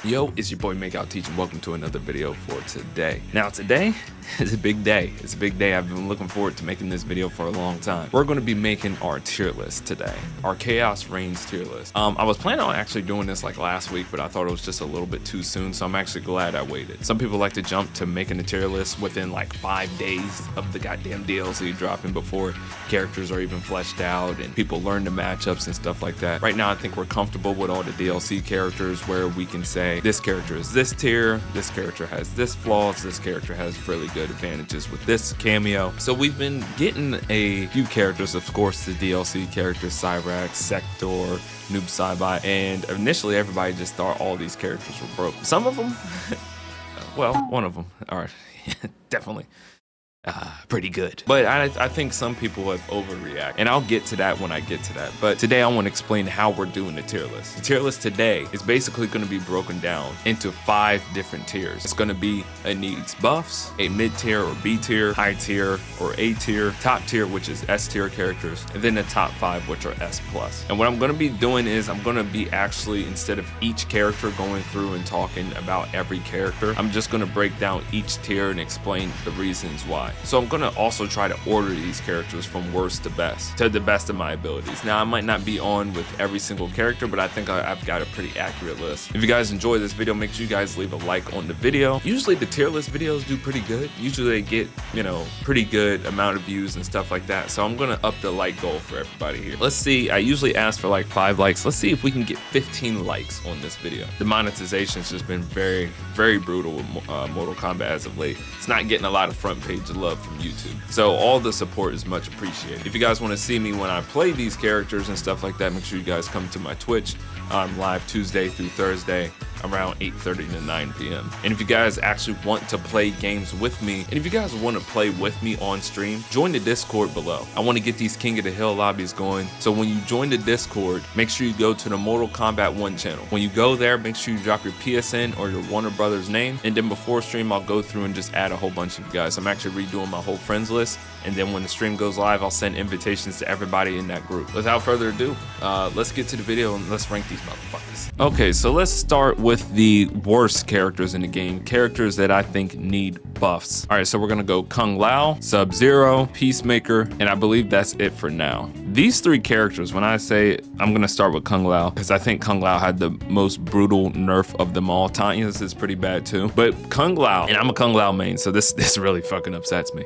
Yo, it's your boy MAKEOUTTEEJ and welcome to another video for today. Now today is a big day. It's a big day. I've been looking forward to making this video for a long time. We're going to be making our tier list today. Our Chaos Reigns tier list. I was planning on actually doing this like last week, but I thought it was just a little bit too soon, so I'm actually glad I waited. Some people like to jump to making a tier list within like 5 days of the goddamn DLC dropping before characters are even fleshed out and people learn the matchups and stuff like that. Right now, I think we're comfortable with all the DLC characters where we can say this character is this tier, this character has this flaws, this character has really good advantages with this cameo. So we've been getting a few characters, of course, the DLC characters, Cyrax, Sektor, Noob Saibot, and initially everybody just thought all these characters were broke. Some of them, well, one of them are definitely pretty good. But I think some people have overreacted, and I'll get to that when I get to that. But today I want to explain how we're doing the tier list. The tier list today is basically going to be broken down into 5 different tiers. It's going to be a needs buffs, a mid tier or B tier, high tier or A tier, top tier, which is S tier characters, and then the top 5, which are S plus. And what I'm going to be doing is I'm going to be actually, instead of each character going through and talking about every character, I'm just going to break down each tier and explain the reasons why. So I'm gonna also try to order these characters from worst to the best of my abilities. Now I might not be on with every single character, but I think I've got a pretty accurate list. If you guys enjoy this video, make sure you guys leave a like on the video. Usually the tier list videos do pretty good. Usually they get, you know, pretty good amount of views and stuff like that. So I'm gonna up the like goal for everybody here. Let's see, I usually ask for like 5 likes. Let's see if we can get 15 likes on this video. The monetization's just been very, very brutal with Mortal Kombat as of late. It's not getting a lot of front page love from YouTube. So all the support is much appreciated. If you guys want to see me when I play these characters and stuff like that, make sure you guys come to my Twitch. I'm live Tuesday through Thursday around 8:30 to 9 p.m. And if you guys actually want to play games with me, and if you guys want to play with me on stream, join the Discord below. I want to get these King of the Hill lobbies going. So when you join the Discord, make sure you go to the Mortal Kombat 1 channel. When you go there, make sure you drop your PSN or your Warner Brothers name. And then before stream, I'll go through and just add a whole bunch of you guys. I'm actually redoing my whole friends list. And then when the stream goes live, I'll send invitations to everybody in that group. Without further ado, let's get to the video and let's rank these motherfuckers. Okay, so let's start with the worst characters in the game, characters that I think need buffs. All right, so we're gonna go Kung Lao, Sub-Zero, Peacemaker, and I believe that's it for now. These 3 characters, when I say, I'm gonna start with Kung Lao, because I think Kung Lao had the most brutal nerf of them all. Tanya's is pretty bad too, but Kung Lao, and I'm a Kung Lao main, so this really fucking upsets me.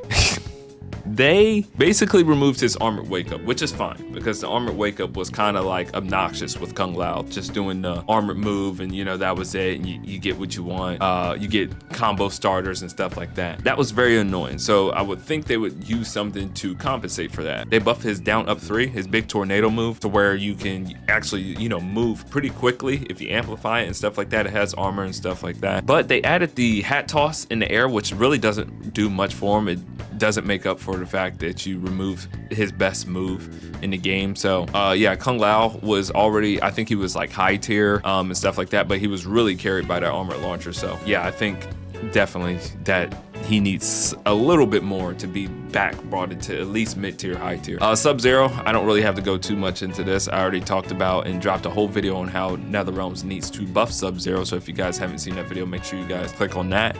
They basically removed his armored wake up, which is fine because the armored wake up was kind of like obnoxious with Kung Lao, just doing the armored move and, you know, that was it, and you get what you want. You get combo starters and stuff like that. That was very annoying. So I would think they would use something to compensate for that. They buffed his down up 3, his big tornado move, to where you can actually, you know, move pretty quickly if you amplify it and stuff like that. It has armor and stuff like that. But they added the hat toss in the air, which really doesn't do much for him. It doesn't make up for the fact that you remove his best move in the game. So yeah, Kung Lao was already, I think he was like high tier and stuff like that, but he was really carried by that armored launcher. So yeah, I think definitely that he needs a little bit more to be brought into at least mid-tier, high tier. Sub-Zero, I don't really have to go too much into this. I already talked about and dropped a whole video on how NetherRealms needs to buff Sub-Zero. So if you guys haven't seen that video, make sure you guys click on that.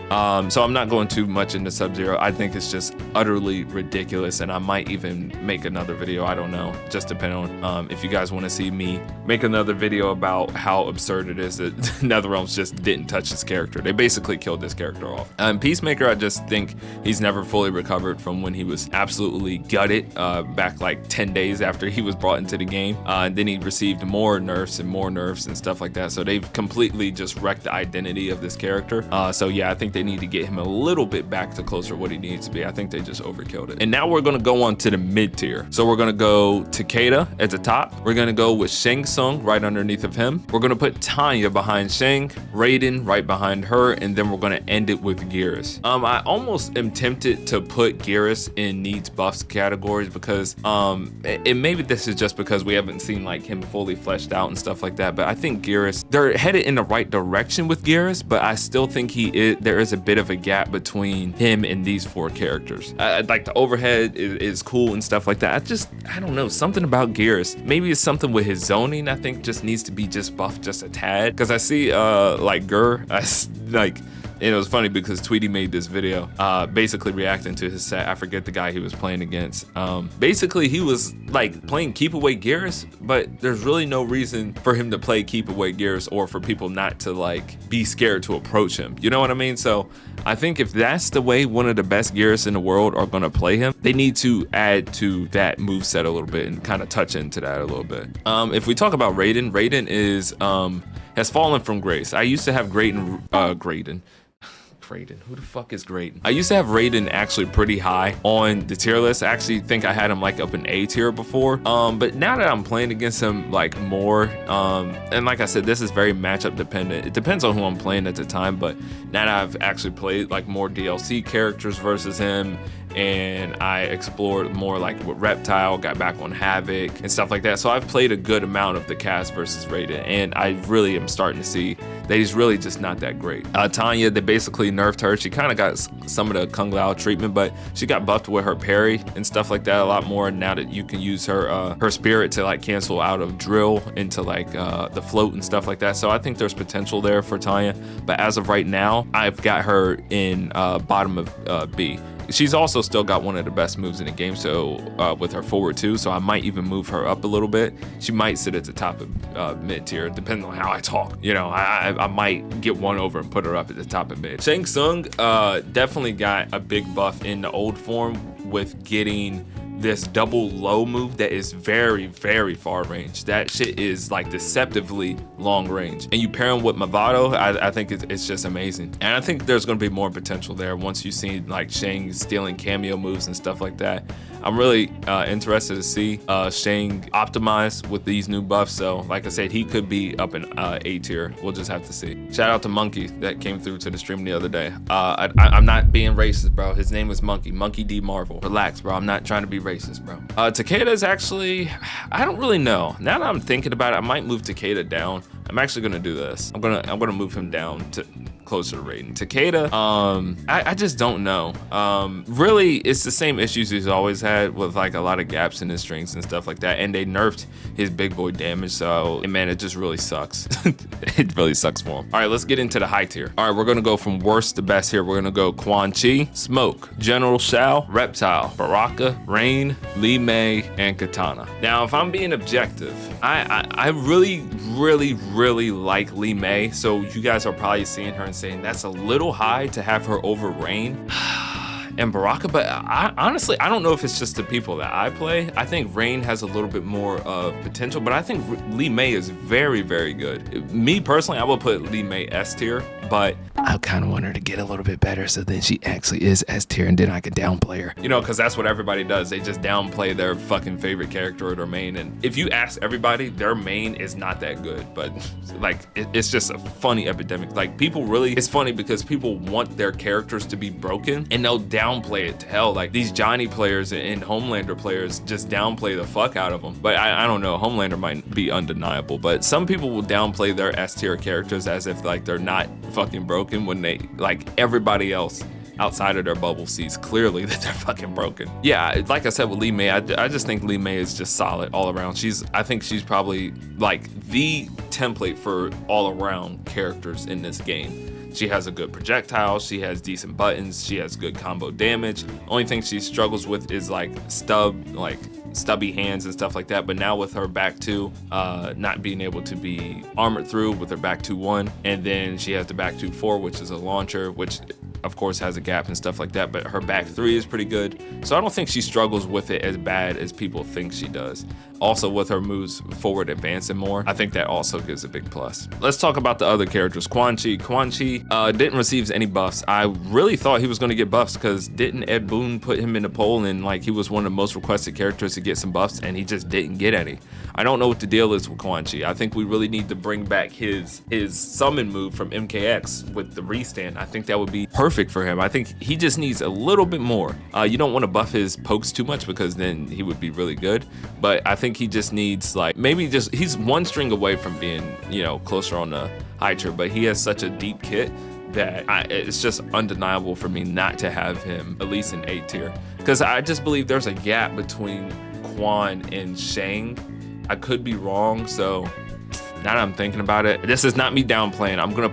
So I'm not going too much into Sub-Zero. I think it's just utterly ridiculous, and I might even make another video. I don't know, just depending on if you guys want to see me make another video about how absurd it is that NetherRealms just didn't touch this character. They basically killed this character off. Peacemaker, I just think he's never fully recovered from when he was absolutely gutted back like 10 days after he was brought into the game. And then he received more nerfs and stuff like that. So they've completely just wrecked the identity of this character. So yeah, I think they need to get him a little bit back to closer to what he needs to be. I think they just overkilled it. And now we're gonna go on to the mid tier. So we're gonna go Takeda at the top. We're gonna go with Shang Tsung right underneath of him. We're gonna put Tanya behind Shang, Raiden right behind her, and then we're gonna end ended with Geras. I almost am tempted to put Geras in needs buffs categories because and maybe this is just because we haven't seen like him fully fleshed out and stuff like that, but I think Geras, they're headed in the right direction with Geras, but I still think there is a bit of a gap between him and these 4 characters. Like the overhead is cool and stuff like that. I don't know, something about Geras. Maybe it's something with his zoning, I think just needs to be just buffed just a tad. Cause I see like Gur, and it was funny because Tweety made this video basically reacting to his set. I forget the guy he was playing against. Basically, he was like playing Keep Away Geras, but there's really no reason for him to play Keep Away Geras or for people not to like be scared to approach him. You know what I mean? So I think if that's the way one of the best Geras in the world are going to play him, they need to add to that moveset a little bit and kind of touch into that a little bit. If we talk about Raiden is has fallen from grace. I used to have Raiden. Who the fuck is Raiden? I used to have Raiden actually pretty high on the tier list. I actually think I had him like up in A tier before. But now that I'm playing against him like more, and like I said, this is very matchup dependent. It depends on who I'm playing at the time, but now that I've actually played like more DLC characters versus him, and I explored more like with Reptile, got back on Havik and stuff like that. So I've played a good amount of the cast versus Raiden, and I really am starting to see that he's really just not that great. Tanya, they basically nerfed her. She kind of got some of the Kung Lao treatment, but she got buffed with her parry and stuff like that a lot more. Now that you can use her spirit to like cancel out of drill into like the float and stuff like that. So I think there's potential there for Tanya, but as of right now, I've got her in bottom of B. She's also still got one of the best moves in the game, so with her forward too, so I might even move her up a little bit. She might sit at the top of mid tier, depending on how I talk. You know, I might get one over and put her up at the top of mid. Shang Tsung definitely got a big buff in the old form with getting this double low move that is very, very far range. That shit is like deceptively long range. And you pair him with Mavado, I think it's just amazing. And I think there's gonna be more potential there once you see like Shang stealing cameo moves and stuff like that. I'm really interested to see Shang optimize with these new buffs. So like I said, he could be up in A tier. We'll just have to see. Shout out to Monkey that came through to the stream the other day. I'm not being racist, bro. His name is Monkey. Monkey D Marvel. Relax, bro. I'm not trying to be racist, bro. Takeda is actually, I don't really know. Now that I'm thinking about it, I might move Takeda down. I'm actually gonna do this. I'm gonna move him down to closer to Raiden. Takeda, I just don't know. Really, it's the same issues he's always had with like a lot of gaps in his strings and stuff like that. And they nerfed his big boy damage, so man, it just really sucks. It really sucks for him. All right, let's get into the high tier. All right, we're gonna go from worst to best here. We're gonna go Quan Chi, Smoke, General Shao, Reptile, Baraka, Rain, Li Mei, and Katana. Now, if I'm being objective, I really like Li Mei, so you guys are probably seeing her and saying that's a little high to have her over Rain and Baraka, but honestly, I don't know if it's just the people that I play. I think Rain has a little bit more of potential, but I think Li Mei is very, very good. Me personally, I will put Li Mei S tier, but I kind of want her to get a little bit better so then she actually is S tier and then I can downplay her. You know, because that's what everybody does. They just downplay their fucking favorite character or their main, and if you ask everybody, their main is not that good, but like it's just a funny epidemic. Like people really, it's funny because people want their characters to be broken and they'll downplay it to hell. Like these Johnny players and Homelander players just downplay the fuck out of them. But I don't know, Homelander might be undeniable, but some people will downplay their S tier characters as if like they're not fucking broken when they, like everybody else outside of their bubble sees clearly that they're fucking broken. Yeah, like I said with Li Mei, I just think Li Mei is just solid all around. I think she's probably like the template for all around characters in this game. She has a good projectile, she has decent buttons, she has good combo damage. Only thing she struggles with is like stubby hands and stuff like that, but now with her back two not being able to be armored through with her back 2-1, and then she has the back 2-4, which is a launcher, which of course, has a gap and stuff like that, but her back three is pretty good. So I don't think she struggles with it as bad as people think she does. Also, with her moves forward advancing more, I think that also gives a big plus. Let's talk about the other characters. Quan Chi. Quan Chi didn't receive any buffs. I really thought he was going to get buffs because didn't Ed Boon put him in the poll and like he was one of the most requested characters to get some buffs, and he just didn't get any. I don't know what the deal is with Quan Chi. I think we really need to bring back his summon move from MKX with the restand. I think that would be perfect for him. I think he just needs a little bit more. You don't want to buff his pokes too much because then he would be really good, but I think he just needs like maybe just he's one string away from being, you know, closer on the high tier, but he has such a deep kit that it's just undeniable for me not to have him at least in A tier, because I just believe there's a gap between Quan and Shang. I could be wrong, so now that I'm thinking about it, this is not me downplaying. I'm gonna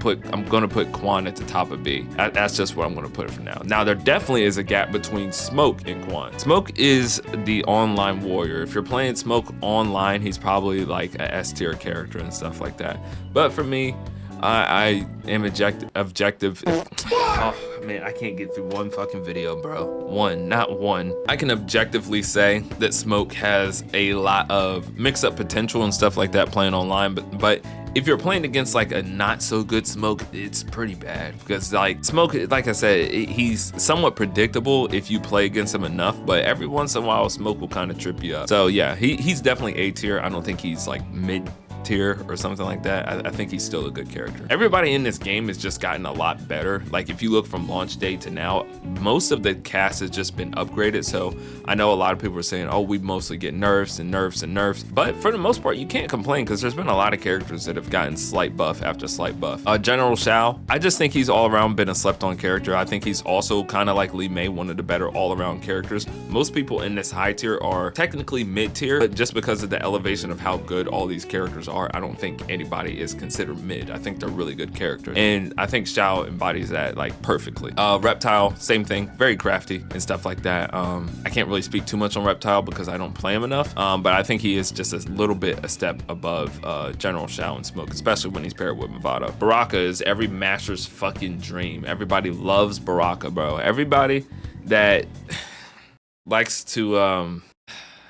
put Quan at the top of B. That's just where I'm gonna put it for now. Now there definitely is a gap between Smoke and Quan. Smoke is the online warrior. If you're playing Smoke online, he's probably like a S tier character and stuff like that. But for me, I am objective. Oh man, I can't get through one fucking video, bro. Not one. I can objectively say that Smoke has a lot of mix-up potential and stuff like that playing online, but if you're playing against like a not so good Smoke, it's pretty bad because like Smoke, like I said, he's somewhat predictable if you play against him enough, but every once in a while Smoke will kind of trip you up. So yeah, he's definitely A tier. I don't think he's like mid tier or something like that. I think he's still a good character. Everybody in this game has just gotten a lot better. Like if you look from launch day to now, most of the cast has just been upgraded. So I know a lot of people are saying, oh, we mostly get nerfs and nerfs and nerfs, but for the most part you can't complain because there's been a lot of characters that have gotten slight buff after slight buff. General Shao, I just think he's all around been a slept on character. I think he's also kind of like Li Mei, one of the better all around characters. Most people in this high tier are technically mid tier, but just because of the elevation of how good all these characters are, I don't think anybody is considered mid. I think they're really good characters, and I think Shao embodies that like perfectly. Reptile, same thing, very crafty and stuff like that. I can't really speak too much on Reptile because I don't play him enough, but I think he is just a little bit a step above General Shao and Smoke, especially when he's paired with Mavado. Baraka is every master's fucking dream. Everybody loves Baraka, bro. Everybody that likes to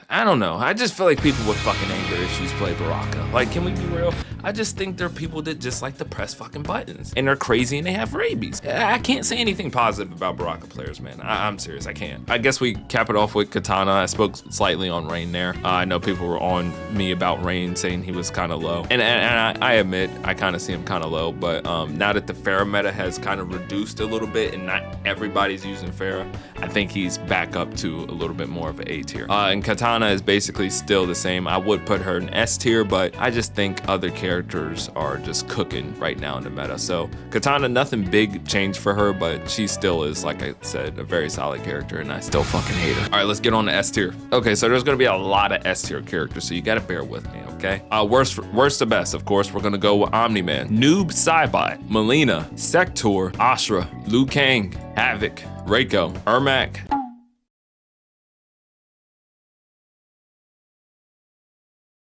I don't know. I just feel like people with fucking anger issues play Baraka. Like, can we be real? I just think there are people that just like to press fucking buttons and they're crazy and they have rabies. I can't say anything positive about Baraka players, man. I'm serious, I can't. I guess we cap it off with Katana. I spoke slightly on Rain there. I know people were on me about Rain saying he was kind of low. And I admit, I kind of see him kind of low, but now that the Pharah meta has kind of reduced a little bit and not everybody's using Pharah, I think he's back up to a little bit more of an A tier. And Katana is basically still the same. I would put her in S tier, but I just think other characters are just cooking right now in the meta. So Katana, nothing big changed for her, but she still is, like I said, a very solid character, and I still fucking hate her. All right, let's get on to S tier. Okay, so there's gonna be a lot of S tier characters, so you gotta bear with me, okay? Worst to best, of course, we're gonna go with Omni-Man, Noob Saibot, Melina, Sektor, Ashrah, Liu Kang, Havik, Reiko, Ermac,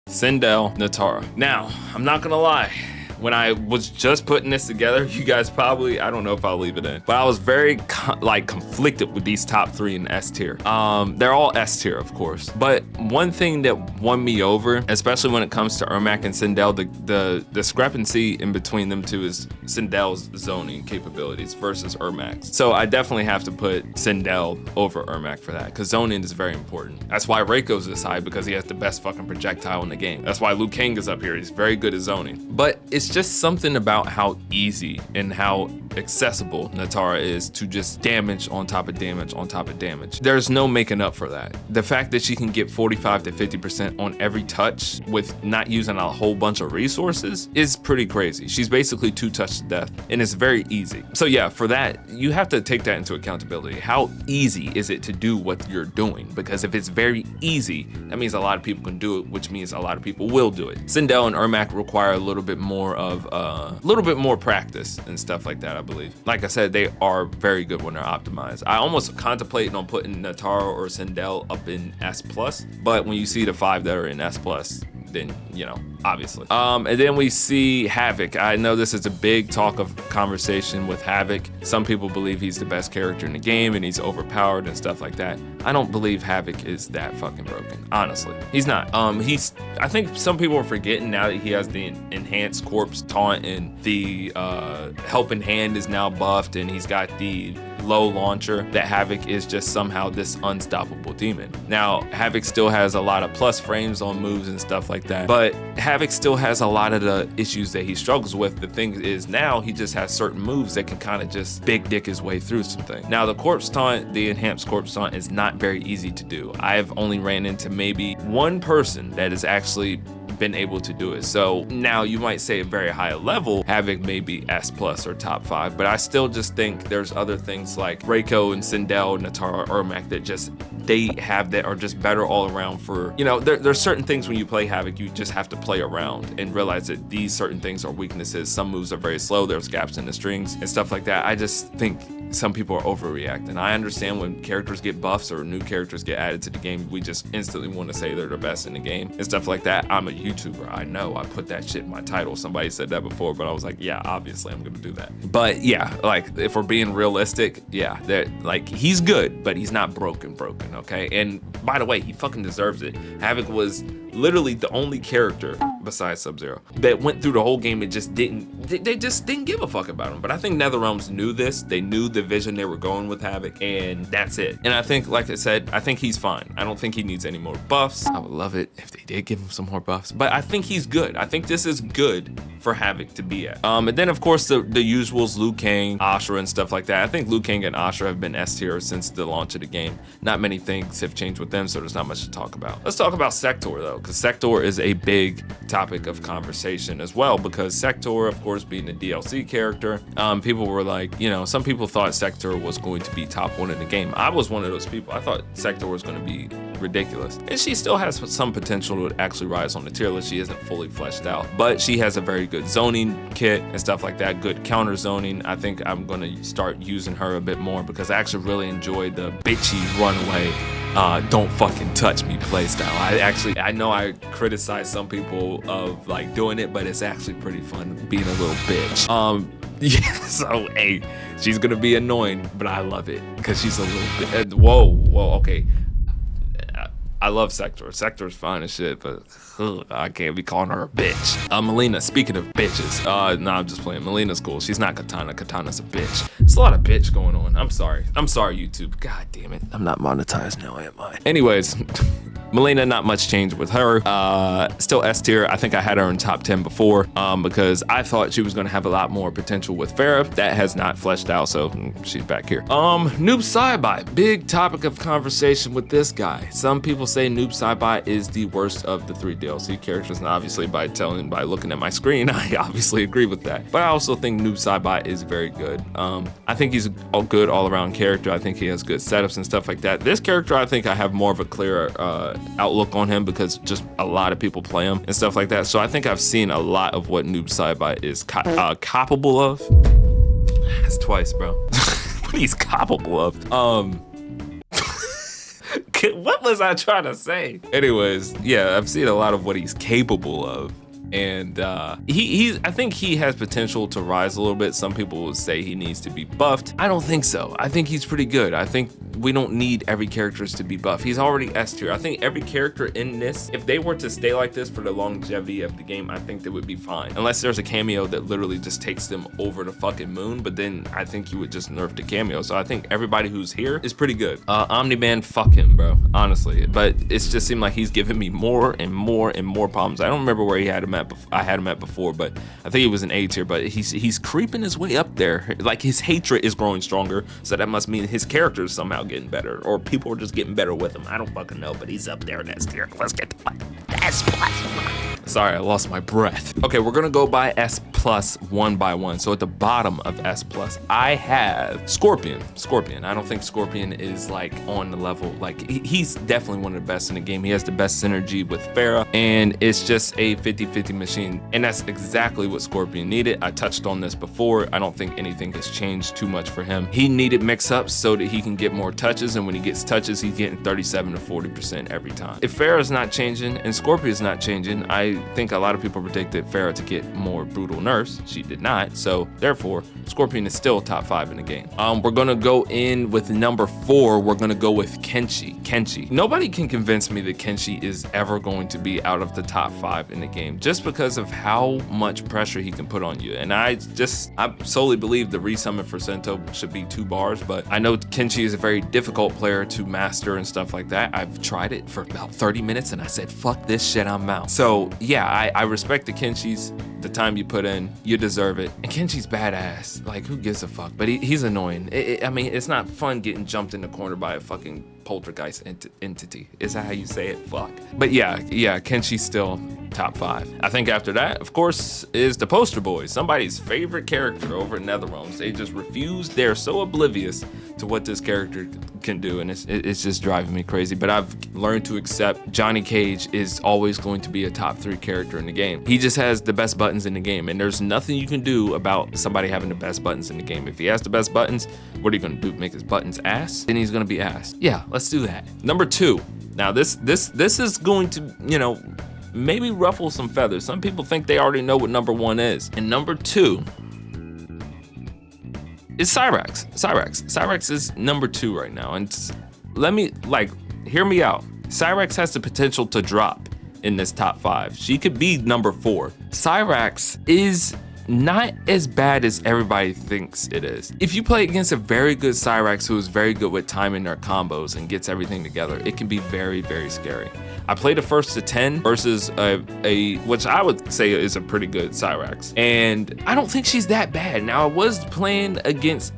Sindel, Natara. Now, I'm not gonna lie, when I was just putting this together, you guys probably, I don't know if I'll leave it in, but I was very conflicted with these top three in S tier. They're all S tier, of course, but one thing that won me over, especially when it comes to Ermac and Sindel, the discrepancy in between them two is Sindel's zoning capabilities versus Ermac's. So I definitely have to put Sindel over Ermac for that, because zoning is very important. That's why Reiko's this high, because he has the best fucking projectile in the game. That's why Liu Kang is up here, he's very good at zoning. But it's just something about how easy and how accessible Natara is to just damage on top of damage on top of damage. There's no making up for that. The fact that she can get 45 to 50% on every touch with not using a whole bunch of resources is pretty crazy. She's basically 2 touch to death, and it's very easy. So yeah, for that, you have to take that into accountability. How easy is it to do what you're doing? Because if it's very easy, that means a lot of people can do it, which means a lot of people will do it. Sindel and Ermac require a little bit more practice and stuff like that, I believe. Like I said, they are very good when they're optimized. I almost contemplated on putting Natara or Sindel up in S+, but when you see the 5 that are in S+, then, you know, obviously. And then we see Havik. I know this is a big talk of conversation with Havik. Some people believe he's the best character in the game and he's overpowered and stuff like that. I don't believe Havik is that fucking broken, honestly. He's not. I think some people are forgetting now that he has the enhanced corpse taunt and the helping hand is now buffed and he's got the low launcher, that Havik is just somehow this unstoppable demon. Now, Havik still has a lot of plus frames on moves and stuff like that, but Havik still has a lot of the issues that he struggles with. The thing is now he just has certain moves that can kind of just big dick his way through something. Now, the corpse taunt, the enhanced corpse taunt, is not very easy to do. I've only ran into maybe one person that has actually been able to do it. So now you might say a very high level, Havik may be S+ or top 5, but I still just think there's other things like Reiko and Sindel, Natara, Ermac that just, they have that are just better all around for, you know, there's certain things when you play Havik, you just have to play around and realize that these certain things are weaknesses. Some moves are very slow, there's gaps in the strings and stuff like that. I just think some people are overreacting. I understand when characters get buffs or new characters get added to the game, we just instantly want to say they're the best in the game and stuff like that. I'm a YouTuber, I know, I put that shit in my title. Somebody said that before, but I was like, yeah, obviously I'm gonna do that. But yeah, like if we're being realistic, yeah, that like he's good, but he's not broken, okay? And by the way, he fucking deserves it. Havik was literally the only character besides Sub-Zero that went through the whole game and just they just didn't give a fuck about him. But I think NetherRealms knew this. They knew the vision they were going with Havik, and that's it. And I think, like I said, I think he's fine. I don't think he needs any more buffs. I would love it if they did give him some more buffs, but I think he's good. I think this is good for Havik to be at. And then of course the usuals, Liu Kang, Asura and stuff like that. I think Liu Kang and Asura have been S tier since the launch of the game. Not many things have changed with them, so there's not much to talk about. Let's talk about Sektor though, because Sektor is a big topic of conversation as well, because Sektor, of course, being a DLC character, people were like, you know, some people thought Sektor was going to be top 1 in the game. I was one of those people. I thought Sektor was going to be ridiculous, and she still has some potential to actually rise on the tier list. She isn't fully fleshed out, but she has a very good zoning kit and stuff like that, good counter zoning. I think I'm going to start using her a bit more because I actually really enjoyed the bitchy runaway don't fucking touch me playstyle. I know I criticize some people of like doing it, but it's actually pretty fun being a little bitch. Yeah, so hey, she's gonna be annoying, but I love it because she's a little bit. Whoa, okay. I love Sektor. Sektor's fine as shit, but I can't be calling her a bitch. Melina, speaking of bitches, no, I'm just playing. Melina's cool. She's not Katana. Katana's a bitch. There's a lot of bitch going on. I'm sorry, YouTube. God damn it. I'm not monetized now, am I? Anyways, Melina, not much change with her. Still S tier. I think I had her in top 10 before because I thought she was going to have a lot more potential with Farah. That has not fleshed out, so she's back here. Noob Saibot, big topic of conversation with this guy. Some people say Noob Saibot is the worst of the 3 DLC characters, and obviously by looking at my screen, I obviously agree with that. But I also think Noob Saibot is very good. I think he's a good all-around character. I think he has good setups and stuff like that. This character, I think I have more of a clear outlook on him because just a lot of people play him and stuff like that. So I think I've seen a lot of what Noob Saibot is capable of. That's twice, bro. What he's capable of. What was I trying to say? Anyways, yeah, I've seen a lot of what he's capable of. And I think he has potential to rise a little bit. Some people would say he needs to be buffed. I don't think so. I think he's pretty good. I think we don't need every character to be buffed. He's already S tier. I think every character in this, if they were to stay like this for the longevity of the game, I think they would be fine. Unless there's a cameo that literally just takes them over the fucking moon, but then I think you would just nerf the cameo. So I think everybody who's here is pretty good. Omni-Man, fuck him, bro, honestly. But it's just seemed like he's giving me more and more and more problems. I don't remember where he had him at. I had him at before, but I think he was an A tier, but he's creeping his way up there. Like his hatred is growing stronger, so that must mean his character is somehow getting better, or people are just getting better with him. I don't fucking know, but he's up there in S tier. Let's get to S+. Sorry, I lost my breath. Okay, we're gonna go by S+ one by one. So at the bottom of S+, I have Scorpion. I don't think Scorpion is like on the level, like he's definitely one of the best in the game. He has the best synergy with Farah, and it's just a 50-50 machine, and that's exactly what Scorpion needed. I touched on this before. I don't think anything has changed too much for him. He needed mix-ups so that he can get more touches, and when he gets touches, he's getting 37 to 40% every time. If Farah's not changing and Scorpion's not changing, I I think a lot of people predicted Pharah to get more brutal nerfs. She did not, so therefore Scorpion is still top 5 in the game. We're gonna go in with number 4. We're gonna go with Kenshi. Nobody can convince me that Kenshi is ever going to be out of the top 5 in the game, just because of how much pressure he can put on you. And I solely believe the resummon for Sento should be 2 bars, but I know Kenshi is a very difficult player to master and stuff like that. I've tried it for about 30 minutes and I said, fuck this shit, I'm out. So yeah, I respect the Kenshis, the time you put in, you deserve it. And Kenshi's badass, like who gives a fuck? But he's annoying. I mean, it's not fun getting jumped in the corner by a fucking poltergeist entity. Is that how you say it? Fuck. But yeah, Kenshi's still top 5. I think after that, of course, is the poster boys, somebody's favorite character over in NetherRealms. They just refuse. They're so oblivious to what this character can do, and it's just driving me crazy. But I've learned to accept Johnny Cage is always going to be a top 3 character in the game. He just has the best buttons in the game, and there's nothing you can do about somebody having the best buttons in the game. If he has the best buttons, what are you gonna do? Make his buttons ass? Then he's gonna be ass. Yeah, let's do that. Number 2. Now this is going to, you know, maybe ruffle some feathers. Some people think they already know what number 1 is. And number 2 is Cyrax. Cyrax is number 2 right now. And let me, hear me out. Cyrax has the potential to drop in this top 5. She could be number 4. Cyrax is not as bad as everybody thinks it is. If you play against a very good Cyrax who is very good with timing their combos and gets everything together, it can be very, very scary. I played a 1st to 10 versus a which I would say is a pretty good Cyrax, and I don't think she's that bad. Now I was playing against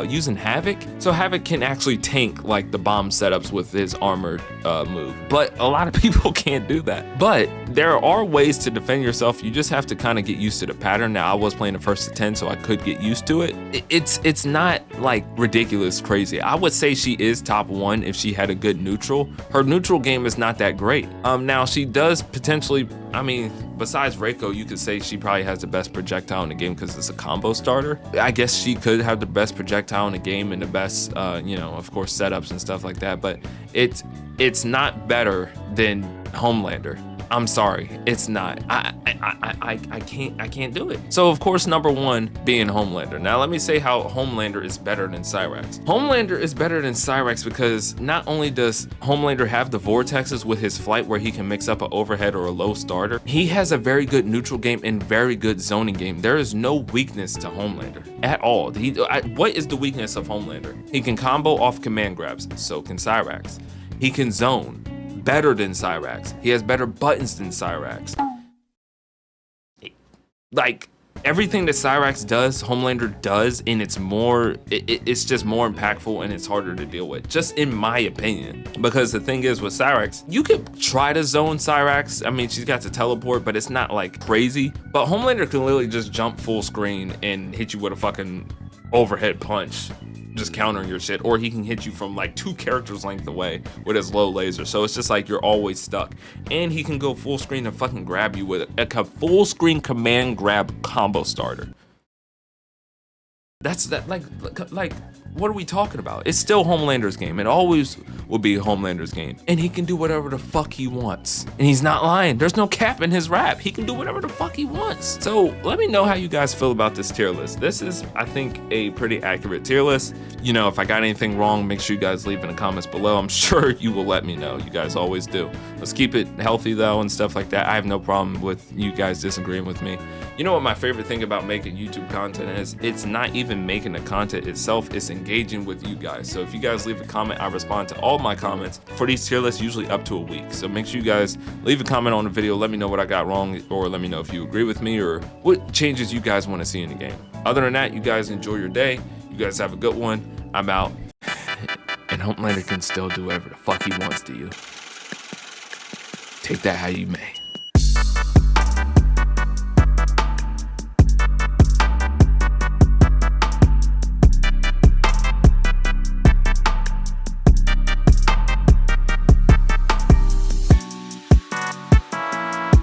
using Havik, so Havik can actually tank like the bomb setups with his armored move, but a lot of people can't do that. But there are ways to defend yourself. You just have to kind of get used to the pattern. Now I was playing a 1st to 10, so I could get used to it. It's not like ridiculous crazy. I would say she is top 1 if she had a good neutral. Her neutral game is not that great. Now she does potentially, I mean, besides Reiko, you could say she probably has the best projectile in the game because it's a combo starter. I guess she could have the best projectile in the game and the best, you know, of course, setups and stuff like that. But it's not better than Homelander. I'm sorry, it's not. I can't do it. So of course, number 1 being Homelander. Now let me say how Homelander is better than Cyrax. Homelander is better than Cyrax because not only does Homelander have the vortexes with his flight where he can mix up an overhead or a low starter, he has a very good neutral game and very good zoning game. There is no weakness to Homelander at all. What is the weakness of Homelander? He can combo off command grabs, so can Cyrax. He can zone better than Cyrax. He has better buttons than Cyrax. Like everything that Cyrax does, Homelander does, and it's just more impactful and it's harder to deal with, just in my opinion. Because the thing is with Cyrax, you could try to zone Cyrax. I mean, she's got to teleport, but it's not like crazy. But Homelander can literally just jump full screen and hit you with a fucking overhead punch, just countering your shit, or he can hit you from like 2 characters length away with his low laser. So it's just like you're always stuck. And he can go full screen and fucking grab you with a full screen command grab combo starter. That's that, like what are we talking about? It's still Homelander's game. It always will be Homelander's game. And he can do whatever the fuck he wants. And he's not lying. There's no cap in his rap. He can do whatever the fuck he wants. So let me know how you guys feel about this tier list. This is, I think, a pretty accurate tier list. You know, if I got anything wrong, make sure you guys leave in the comments below. I'm sure you will let me know. You guys always do. Let's keep it healthy though and stuff like that. I have no problem with you guys disagreeing with me. You know what my favorite thing about making YouTube content is? It's not even making the content itself, it's engaging with you guys. So if you guys leave a comment, I respond to all my comments for these tier lists, usually up to a week. So make sure you guys leave a comment on the video, let me know what I got wrong, or let me know if you agree with me or what changes you guys want to see in the game. Other than that, you guys enjoy your day. You guys have a good one. I'm out. And Homelander can still do whatever the fuck he wants to you. Take that how you may.